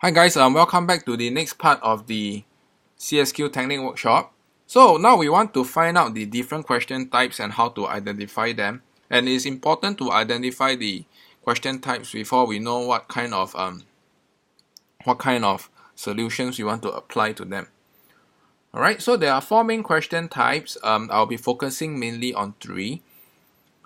Hi guys, welcome back to the next part of the CSQ technique workshop. So now we want to find out the different question types and how to identify them. And it's important to identify the question types before we know what kind of solutions we want to apply to them. Alright, so there are four main question types. I'll be focusing mainly on three.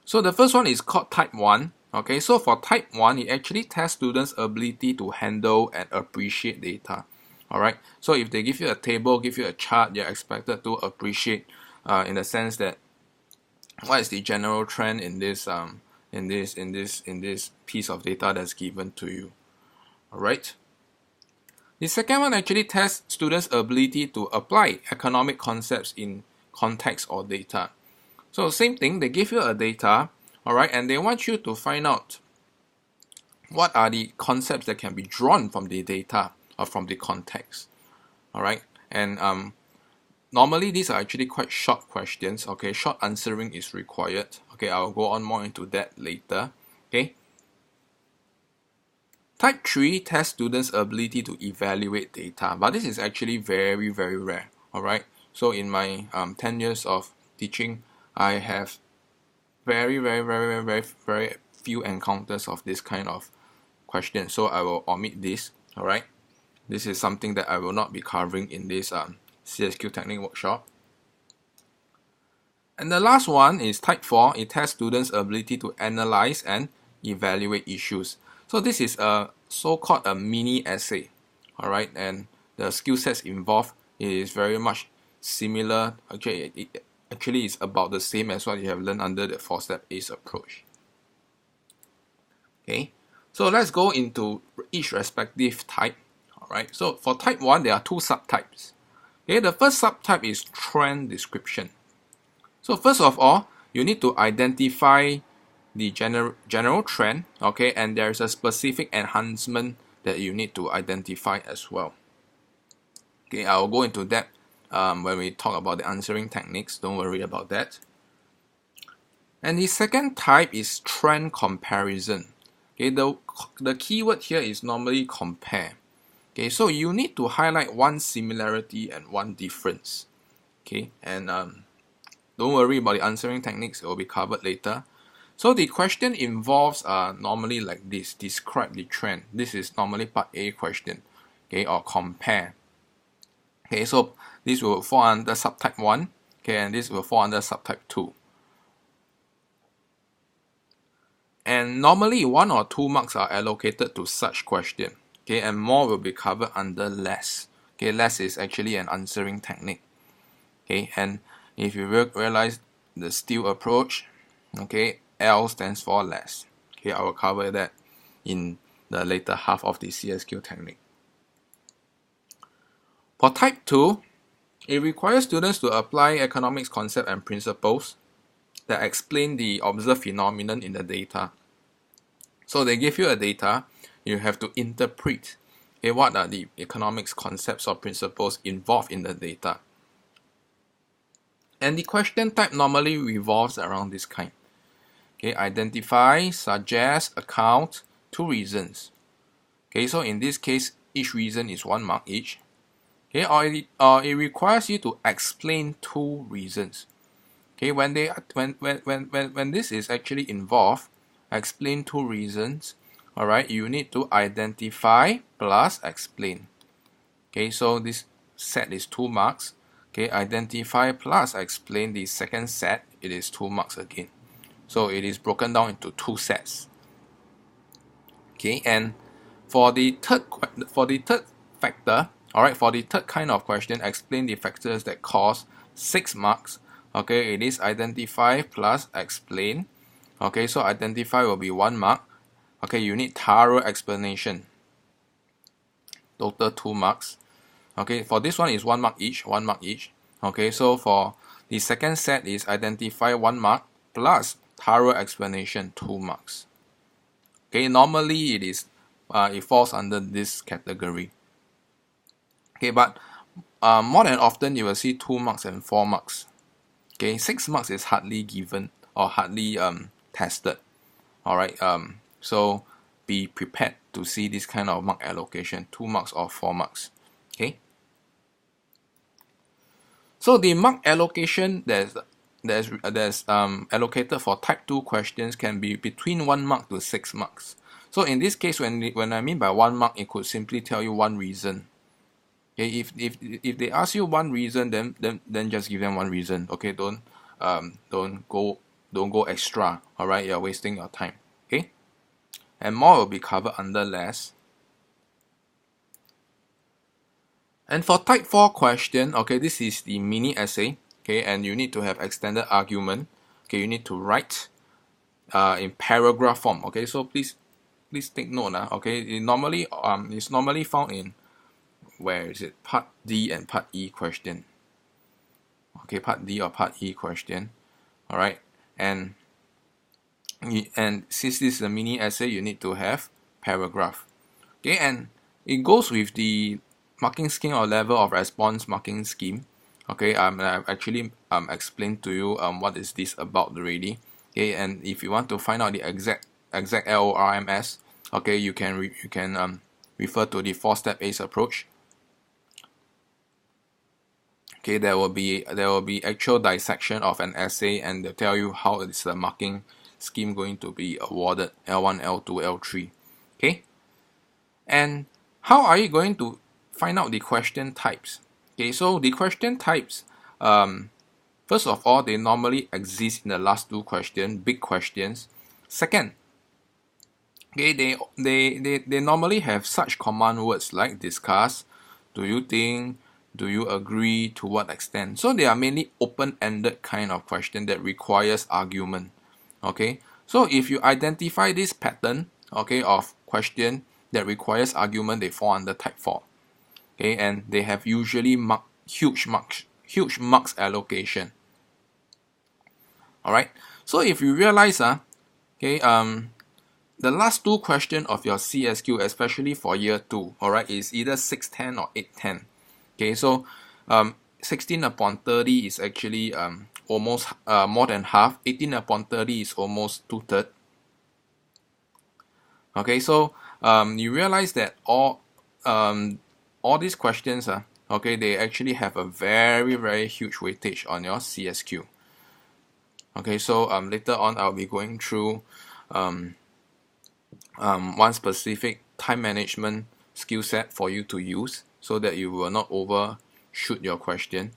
So the first one is called type 1. Okay, so for type 1, it actually tests students' ability to handle and appreciate data. Alright, so if they give you a table, give you a chart, you're expected to appreciate in the sense that what is the general trend in this piece of data that's given to you. Alright. The second one actually tests students' ability to apply economic concepts in context or data. So same thing, they give you a data, alright, and they want you to find out what are the concepts that can be drawn from the data or from the context, alright, and normally these are actually quite short questions, okay, short answering is required, okay, I'll go on more into that later, okay. Type 3 tests students' ability to evaluate data, but this is actually very, very rare, alright, so in my 10 years of teaching, I have very few encounters of this kind of question, so I will omit this. Alright, this is something that I will not be covering in this CSQ technique workshop. And the last one is type 4. It tests students' ability to analyze and evaluate issues. So this is a so-called a mini essay. Alright, and the skill sets involved is very much similar. Actually it's about the same as what you have learned under the 4-step ACE approach. Okay, so let's go into each respective type. Alright, so for type 1, there are two subtypes. Okay, the first subtype is trend description. So first of all, you need to identify the general trend, okay, and there is a specific enhancement that you need to identify as well. Okay, I will go into that when we talk about the answering techniques, don't worry about that. And the second type is trend comparison. Okay, the keyword here is normally compare. Okay, so you need to highlight one similarity and one difference. Okay, and don't worry about the answering techniques, it will be covered later. So the question involves normally like this: describe the trend. This is normally part A question. Okay, or compare. Okay, so this will fall under subtype 1, okay, and this will fall under subtype 2. And normally 1 or 2 marks are allocated to such question, okay, and more will be covered under less. Okay, less is actually an answering technique. Okay, and if you realize the STIL approach, okay, L stands for less. Okay, I will cover that in the later half of the CSQ technique. For type 2, it requires students to apply economics concepts and principles that explain the observed phenomenon in the data. So they give you a data, you have to interpret, okay, what are the economics concepts or principles involved in the data. And the question type normally revolves around this kind. Okay, identify, suggest, account, 2 reasons. Okay, so in this case, each reason is 1 mark each. Okay, or it requires you to explain 2 reasons. Okay, when this is actually involved, explain 2 reasons. Alright, you need to identify plus explain. Okay, so this set is 2 marks. Okay, identify plus explain the second set, it is 2 marks again. So it is broken down into 2 sets. Okay, and for the third factor, alright, for the third kind of question, explain the factors that cause 6 marks. Okay, it is identify plus explain. Okay, so identify will be 1 mark. Okay, you need thorough explanation. Total 2 marks. Okay, for this one is 1 mark each, 1 mark each. Okay, so for the second set is identify 1 mark plus thorough explanation 2 marks. Okay, normally it falls under this category. Okay, but more than often you will see 2 marks and 4 marks. Okay, 6 marks is hardly given or hardly tested. Alright, so be prepared to see this kind of mark allocation, 2 marks or 4 marks. Okay. So the mark allocation that's allocated for type 2 questions can be between 1 mark to 6 marks. So in this case, when I mean by 1 mark, it could simply tell you one reason. Okay, if they ask you one reason, then just give them one reason. Okay, don't go extra. All right, you're wasting your time. Okay, and more will be covered under less. And for type 4 question, okay, this is the mini essay. Okay, and you need to have extended argument. Okay, you need to write in paragraph form. Okay, so please take note. Okay, it's normally found in, where is it, part D and part E question. Okay, part D or part E question. All right, and since this is a mini essay, you need to have paragraph. Okay, and it goes with the marking scheme or level of response marking scheme. Okay, I've actually explained to you what is this about already. Okay, and if you want to find out the exact LORMS, okay, you can refer to the 4-step ACE approach. Okay, there will be actual dissection of an essay, and they'll tell you how is the marking scheme going to be awarded, L1, L2, L3. Okay, and how are you going to find out the question types? Okay, so the question types, first of all, they normally exist in the last 2 questions, big questions. Second, okay, they normally have such command words like discuss, do you think, do you agree, to what extent. So they are mainly open-ended kind of question that requires argument. Okay, so if you identify this pattern, okay, of question that requires argument, they fall under type 4. Okay, and they have usually huge marks allocation. All right, so if you realize okay, the last 2 questions of your CSQ, especially for year 2, all right, is either 610 or 810. Okay, so 16 upon 30 is actually almost more than half. 18 upon 30 is almost 2/3. Okay, so you realize that all these questions okay, they actually have a very huge weightage on your CSQ. Okay, so later on I'll be going through one specific time management skill set for you to use, so that you will not overshoot your question.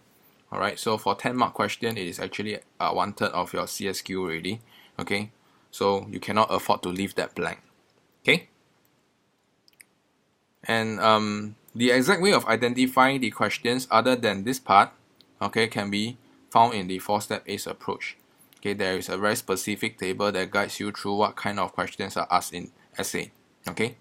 All right, so for 10 mark question, it is actually 1/3 of your CSQ already. Okay, so you cannot afford to leave that blank. Okay, and the exact way of identifying the questions other than this part, okay, can be found in the 4-step ACE approach. Okay, there is a very specific table that guides you through what kind of questions are asked in essay. Okay.